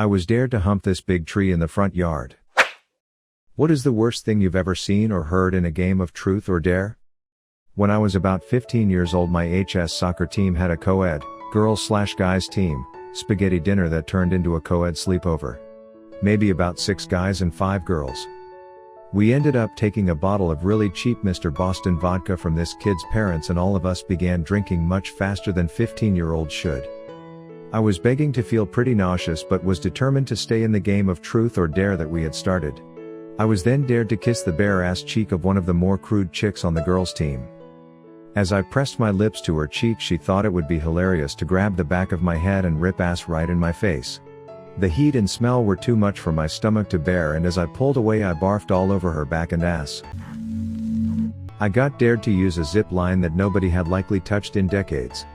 I was dared to hump this big tree in the front yard. What is the worst thing you've ever seen or heard in a game of truth or dare? When I was about 15 years old, my HS soccer team had a co-ed, girls/guys team, spaghetti dinner that turned into a co-ed sleepover. Maybe about 6 guys and 5 girls. We ended up taking a bottle of really cheap Mr. Boston vodka from this kid's parents, and all of us began drinking much faster than 15-year-olds should. I was beginning to feel pretty nauseous but was determined to stay in the game of truth or dare that we had started. I was then dared to kiss the bare ass cheek of one of the more crude chicks on the girls' team. As I pressed my lips to her cheek, she thought it would be hilarious to grab the back of my head and rip ass right in my face. The heat and smell were too much for my stomach to bear, and as I pulled away I barfed all over her back and ass. I got dared to use a zip line that nobody had likely touched in decades.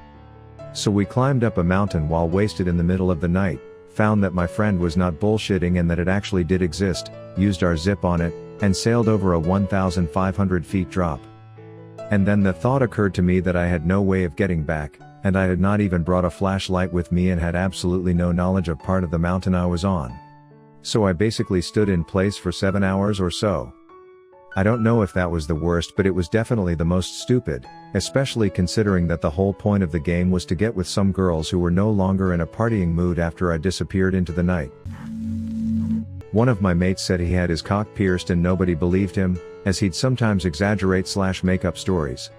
So we climbed up a mountain while wasted in the middle of the night, found that my friend was not bullshitting and that it actually did exist, used our zip on it, and sailed over a 1,500 feet drop. And then the thought occurred to me that I had no way of getting back, and I had not even brought a flashlight with me and had absolutely no knowledge of part of the mountain I was on. So I basically stood in place for 7 hours or so. I don't know if that was the worst, but it was definitely the most stupid, especially considering that the whole point of the game was to get with some girls who were no longer in a partying mood after I disappeared into the night. One of my mates said he had his cock pierced and nobody believed him, as he'd sometimes exaggerate/make up stories.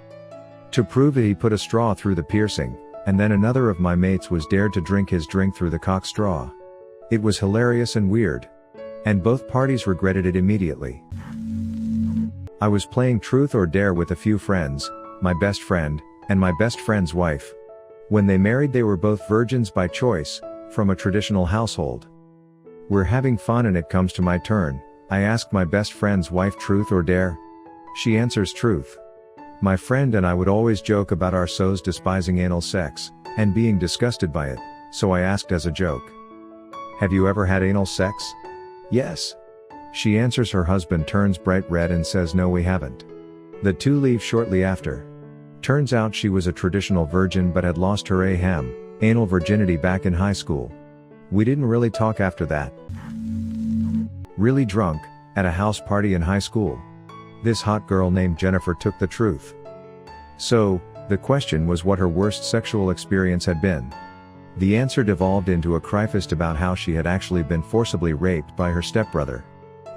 To prove it, he put a straw through the piercing, and then another of my mates was dared to drink his drink through the cock straw. It was hilarious and weird. And both parties regretted it immediately. I was playing truth or dare with a few friends, my best friend, and my best friend's wife. When they married, they were both virgins by choice, from a traditional household. We're having fun and it comes to my turn. I ask my best friend's wife, truth or dare? She answers truth. My friend and I would always joke about our so's despising anal sex, and being disgusted by it, so I asked as a joke, "Have you ever had anal sex?" "Yes." She answers. Her husband turns bright red and says, "No, we haven't." The two leave shortly after. Turns out she was a traditional virgin but had lost her anal virginity back in high school. We didn't really talk after that. Really drunk, at a house party in high school. This hot girl named Jennifer took the truth. So, the question was what her worst sexual experience had been. The answer devolved into a cryfest about how she had actually been forcibly raped by her stepbrother.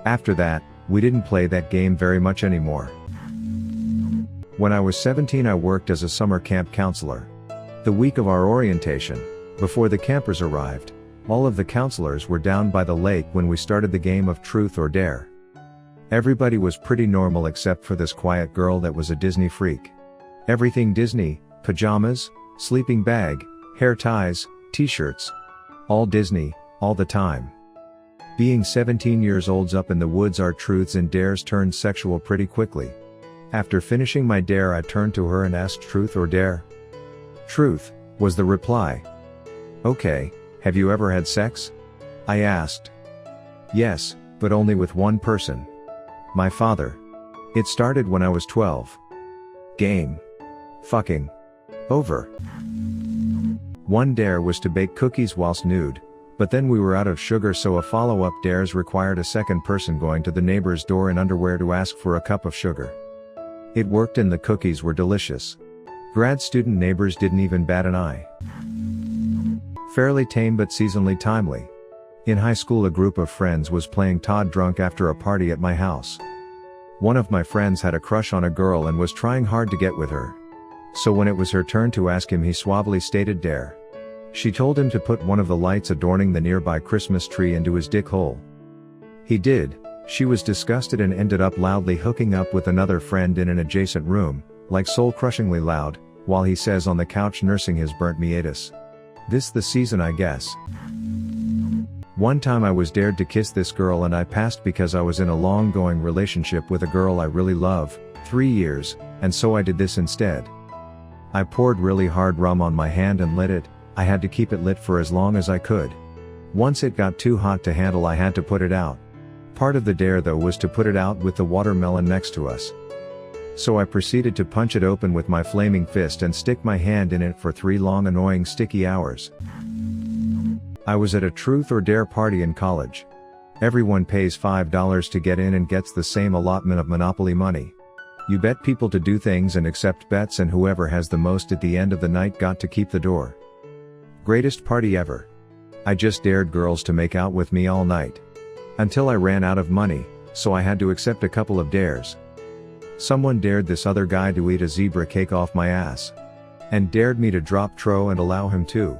After that, we didn't play that game very much anymore. When I was 17, I worked as a summer camp counselor. The week of our orientation, before the campers arrived, all of the counselors were down by the lake when we started the game of truth or dare. Everybody was pretty normal except for this quiet girl that was a Disney freak. Everything Disney, pajamas, sleeping bag, hair ties, t-shirts. All Disney, all the time. Being 17 years old up in the woods, our truths and dares turned sexual pretty quickly. After finishing my dare, I turned to her and asked, "Truth or dare?" "Truth," was the reply. "Okay, have you ever had sex?" I asked. "Yes, but only with one person. My father. It started when I was 12. Game. Fucking. Over." One dare was to bake cookies whilst nude, but then we were out of sugar, so a follow-up dares required a second person going to the neighbor's door in underwear to ask for a cup of sugar. It worked and the cookies were delicious. Grad student neighbors didn't even bat an eye. Fairly tame but seasonally timely. In high school, a group of friends was playing Todd drunk after a party at my house. One of my friends had a crush on a girl and was trying hard to get with her. So when it was her turn to ask him, he suavely stated dare. She told him to put one of the lights adorning the nearby Christmas tree into his dick hole. He did. She was disgusted and ended up loudly hooking up with another friend in an adjacent room, like soul-crushingly loud, while he says on the couch nursing his burnt meatus. This the season, I guess. One time I was dared to kiss this girl and I passed because I was in a long-going relationship with a girl I really love, 3 years, and so I did this instead. I poured really hard rum on my hand and lit it. I had to keep it lit for as long as I could. Once it got too hot to handle, I had to put it out. Part of the dare though was to put it out with the watermelon next to us. So I proceeded to punch it open with my flaming fist and stick my hand in it for 3 long annoying sticky hours. I was at a truth or dare party in college. Everyone pays $5 to get in and gets the same allotment of Monopoly money. You bet people to do things and accept bets, and whoever has the most at the end of the night got to keep the door. Greatest party ever. I just dared girls to make out with me all night. Until I ran out of money, so I had to accept a couple of dares. Someone dared this other guy to eat a zebra cake off my ass. And dared me to drop tro and allow him to.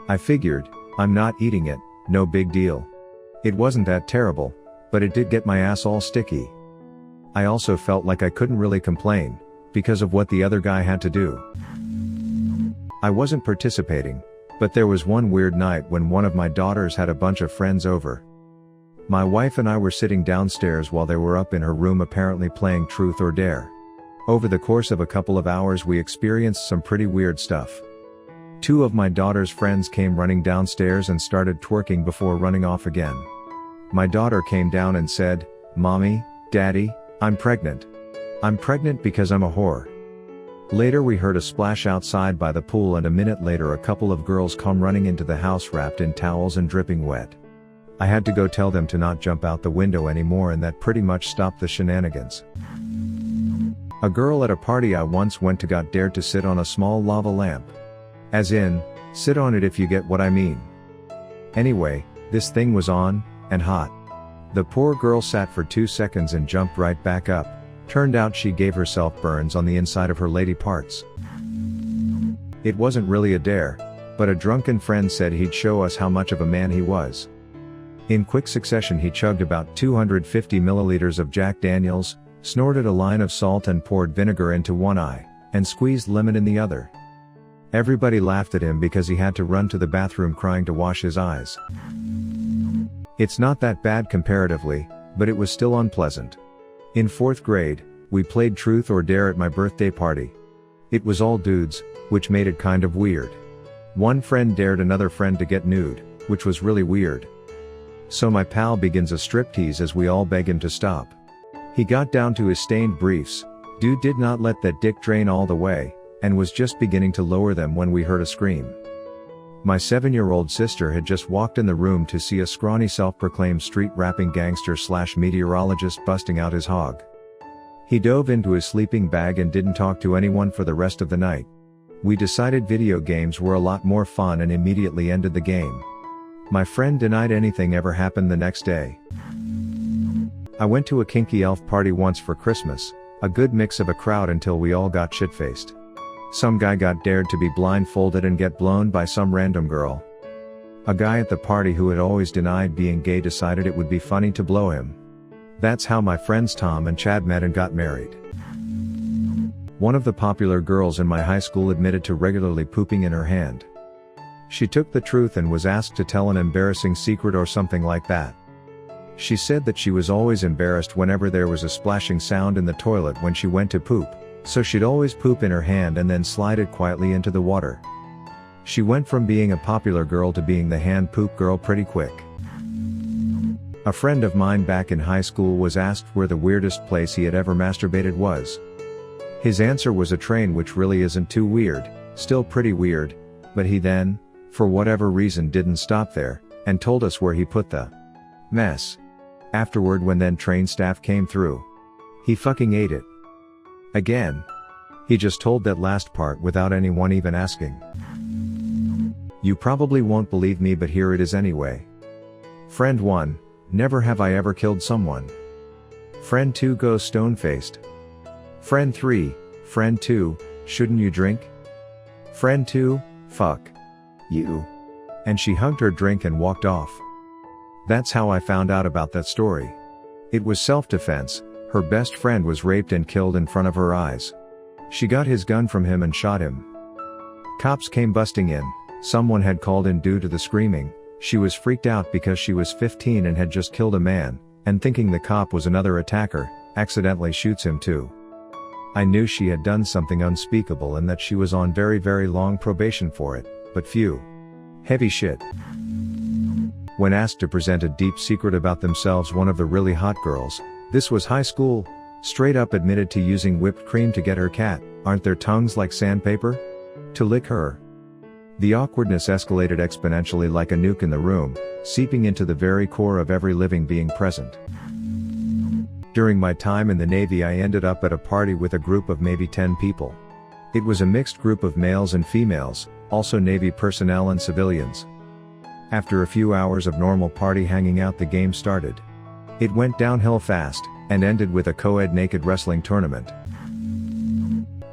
I figured, I'm not eating it, no big deal. It wasn't that terrible, but it did get my ass all sticky. I also felt like I couldn't really complain, because of what the other guy had to do. I wasn't participating, but there was one weird night when one of my daughters had a bunch of friends over. My wife and I were sitting downstairs while they were up in her room apparently playing truth or dare. Over the course of a couple of hours we experienced some pretty weird stuff. Two of my daughter's friends came running downstairs and started twerking before running off again. My daughter came down and said, "Mommy, Daddy, I'm pregnant. I'm pregnant because I'm a whore." Later we heard a splash outside by the pool, and a minute later a couple of girls come running into the house wrapped in towels and dripping wet. I had to go tell them to not jump out the window anymore, and that pretty much stopped the shenanigans. A girl at a party I once went to got dared to sit on a small lava lamp. As in, sit on it if you get what I mean. Anyway, this thing was on, and hot. The poor girl sat for 2 seconds and jumped right back up. Turned out she gave herself burns on the inside of her lady parts. It wasn't really a dare, but a drunken friend said he'd show us how much of a man he was. In quick succession he chugged about 250 milliliters of Jack Daniels, snorted a line of salt and poured vinegar into one eye, and squeezed lemon in the other. Everybody laughed at him because he had to run to the bathroom crying to wash his eyes. It's not that bad comparatively, but it was still unpleasant. In 4th grade, we played truth or dare at my birthday party. It was all dudes, which made it kind of weird. One friend dared another friend to get nude, which was really weird. So my pal begins a striptease as we all beg him to stop. He got down to his stained briefs. Dude did not let that dick drain all the way, and was just beginning to lower them when we heard a scream. My 7-year-old sister had just walked in the room to see a scrawny self-proclaimed street-rapping gangster/meteorologist busting out his hog. He dove into his sleeping bag and didn't talk to anyone for the rest of the night. We decided video games were a lot more fun and immediately ended the game. My friend denied anything ever happened the next day. I went to a kinky elf party once for Christmas, a good mix of a crowd until we all got shit-faced. Some guy got dared to be blindfolded and get blown by some random girl. A guy at the party who had always denied being gay decided it would be funny to blow him. That's how my friends Tom and Chad met and got married. One of the popular girls in my high school admitted to regularly pooping in her hand. She took the truth and was asked to tell an embarrassing secret or something like that. She said that she was always embarrassed whenever there was a splashing sound in the toilet when she went to poop, so she'd always poop in her hand and then slide it quietly into the water. She went from being a popular girl to being the hand poop girl pretty quick. A friend of mine back in high school was asked where the weirdest place he had ever masturbated was. His answer was a train, which really isn't too weird, still pretty weird, but he then, for whatever reason, didn't stop there, and told us where he put the mess. Afterward, when then train staff came through, he fucking ate it. Again. He just told that last part without anyone even asking. You probably won't believe me, but here it is anyway. Friend 1, never have I ever killed someone. Friend 2 goes stone-faced. Friend 3, friend 2, shouldn't you drink? Friend 2, fuck you. And she hugged her drink and walked off. That's how I found out about that story. It was self-defense. Her best friend was raped and killed in front of her eyes. She got his gun from him and shot him. Cops came busting in. Someone had called in due to the screaming. She was freaked out because she was 15 and had just killed a man, and thinking the cop was another attacker, accidentally shoots him too. I knew she had done something unspeakable and that she was on very, very long probation for it, but phew. Heavy shit. When asked to present a deep secret about themselves, one of the really hot girls, this was high school, straight up admitted to using whipped cream to get her cat, aren't their tongues like sandpaper? To lick her. The awkwardness escalated exponentially like a nuke in the room, seeping into the very core of every living being present. During my time in the Navy, I ended up at a party with a group of maybe 10 people. It was a mixed group of males and females, also Navy personnel and civilians. After a few hours of normal party hanging out, the game started. It went downhill fast, and ended with a co-ed naked wrestling tournament.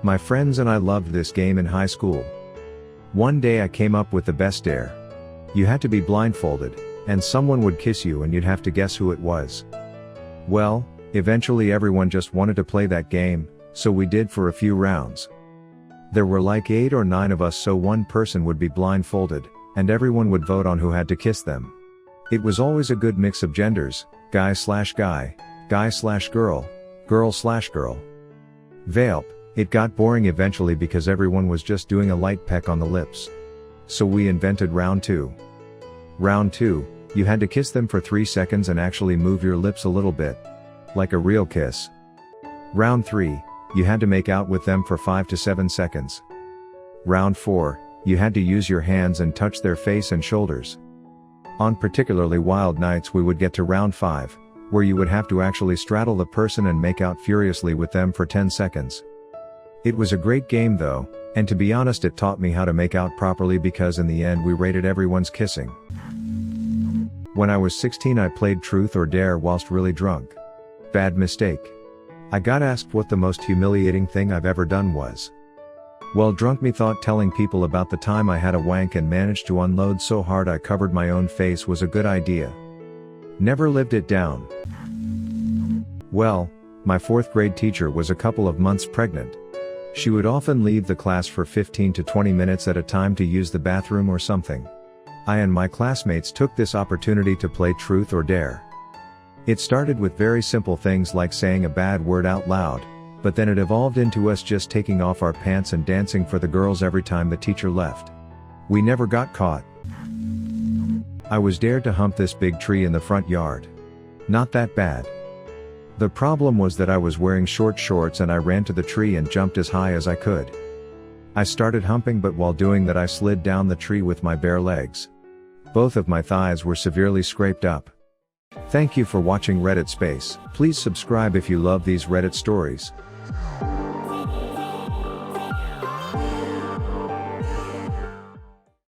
My friends and I loved this game in high school. One day I came up with the best dare. You had to be blindfolded, and someone would kiss you and you'd have to guess who it was. Well, eventually everyone just wanted to play that game, so we did for a few rounds. There were like 8 or 9 of us, so one person would be blindfolded, and everyone would vote on who had to kiss them. It was always a good mix of genders, guy/guy, guy/girl, girl/girl. Velp, it got boring eventually because everyone was just doing a light peck on the lips. So we invented round 2. Round 2, you had to kiss them for 3 seconds and actually move your lips a little bit. Like a real kiss. Round 3, you had to make out with them for 5 to 7 seconds. Round 4, you had to use your hands and touch their face and shoulders. On particularly wild nights we would get to round 5, where you would have to actually straddle the person and make out furiously with them for 10 seconds. It was a great game though, and to be honest it taught me how to make out properly because in the end we rated everyone's kissing. When I was 16 I played Truth or Dare whilst really drunk. Bad mistake. I got asked what the most humiliating thing I've ever done was. Well, drunk me thought telling people about the time I had a wank and managed to unload so hard I covered my own face was a good idea. Never lived it down. Well, my 4th grade teacher was a couple of months pregnant. She would often leave the class for 15 to 20 minutes at a time to use the bathroom or something. I and my classmates took this opportunity to play Truth or Dare. It started with very simple things like saying a bad word out loud, but then it evolved into us just taking off our pants and dancing for the girls every time the teacher left. We never got caught. I was dared to hump this big tree in the front yard. Not that bad. The problem was that I was wearing short shorts and I ran to the tree and jumped as high as I could. I started humping, but while doing that I slid down the tree with my bare legs. Both of my thighs were severely scraped up. Thank you for watching Reddit Space. Please subscribe if you love these Reddit stories.